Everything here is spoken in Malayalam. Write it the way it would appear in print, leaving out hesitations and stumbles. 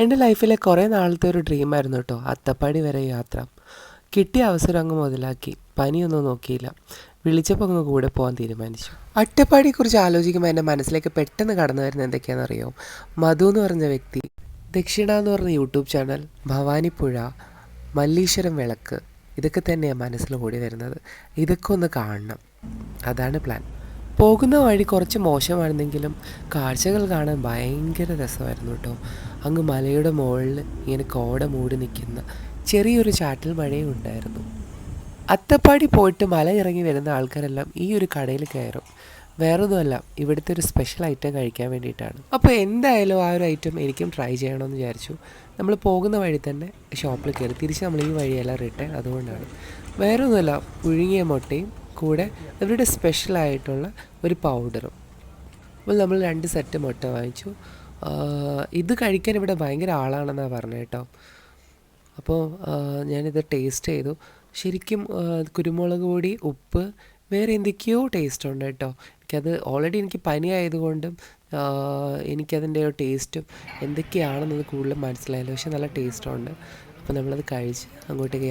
എൻ്റെ ലൈഫിലെ കുറേ നാളത്തെ ഒരു ഡ്രീമായിരുന്നു കേട്ടോ അത്തപ്പാടി വരെ യാത്ര. കിട്ടിയ അവസരം അങ്ങ് മുതലാക്കി. പനിയൊന്നും നോക്കിയില്ല. വിളിച്ചപ്പോൾ അങ്ങ് കൂടെ പോകാൻ തീരുമാനിച്ചു. അട്ടപ്പാടിയെക്കുറിച്ച് ആലോചിക്കുമ്പോൾ എൻ്റെ മനസ്സിലേക്ക് പെട്ടെന്ന് കടന്നു വരുന്നത് എന്തൊക്കെയാണെന്നറിയോ? മധു എന്ന് പറഞ്ഞ വ്യക്തി, ദക്ഷിണ എന്ന് പറഞ്ഞ യൂട്യൂബ് ചാനൽ, ഭവാനിപ്പുഴ, മല്ലീശ്വരം വിളക്ക്, ഇതൊക്കെ തന്നെയാണ് മനസ്സിൽ കൂടി വരുന്നത്. ഇതൊക്കെ ഒന്ന് കാണണം, അതാണ് പ്ലാൻ. പോകുന്ന വഴി കുറച്ച് മോശമായിരുന്നെങ്കിലും കാഴ്ചകൾ കാണാൻ ഭയങ്കര രസമായിരുന്നു കേട്ടോ. അങ്ങ് മലയുടെ മുകളിൽ ഇങ്ങനെ കോട മൂടി നിൽക്കുന്ന ചെറിയൊരു ചാറ്റൽ മഴയും ഉണ്ടായിരുന്നു. അത്തപ്പാടി പോയിട്ട് മല ഇറങ്ങി വരുന്ന ആൾക്കാരെല്ലാം ഈ ഒരു കടയിൽ കയറും. വേറൊന്നുമല്ല, ഇവിടുത്തെ ഒരു സ്പെഷ്യൽ ഐറ്റം കഴിക്കാൻ വേണ്ടിയിട്ടാണ്. അപ്പോൾ എന്തായാലും ആ ഒരു ഐറ്റം എനിക്കും ട്രൈ ചെയ്യണമെന്ന് വിചാരിച്ചു. നമ്മൾ പോകുന്ന വഴി തന്നെ ഷോപ്പിൽ കയറി. തിരിച്ച് നമ്മൾ ഈ വഴിയല്ല റിട്ടേൺ, അതുകൊണ്ടാണ്. വേറൊന്നുമല്ല, പുഴുങ്ങിയ മുട്ടയും കൂടെ ഇവരുടെ സ്പെഷ്യലായിട്ടുള്ള ഒരു പൗഡറും. അപ്പോൾ നമ്മൾ 2 സെറ്റ് മുട്ട വാങ്ങിച്ചു. ഇത് കഴിക്കാൻ ഇവിടെ ഭയങ്കര ആളാണെന്നാണ് പറഞ്ഞത് കേട്ടോ. അപ്പോൾ ഞാനിത് ടേസ്റ്റ് ചെയ്തു. ശരിക്കും കുരുമുളക് പൊടി, ഉപ്പ്, വേറെ എന്തൊക്കെയോ ടേസ്റ്റ് ഉണ്ട് കേട്ടോ. ഓൾറെഡി എനിക്ക് പനി ആയതുകൊണ്ടും എനിക്കതിൻ്റെ ടേസ്റ്റും എന്തൊക്കെയാണെന്നത് കൂടുതലും മനസ്സിലായില്ല. പക്ഷെ നല്ല ടേസ്റ്റുണ്ട്. അപ്പോൾ നമ്മളത് കഴിച്ച് അങ്ങോട്ടേക്ക്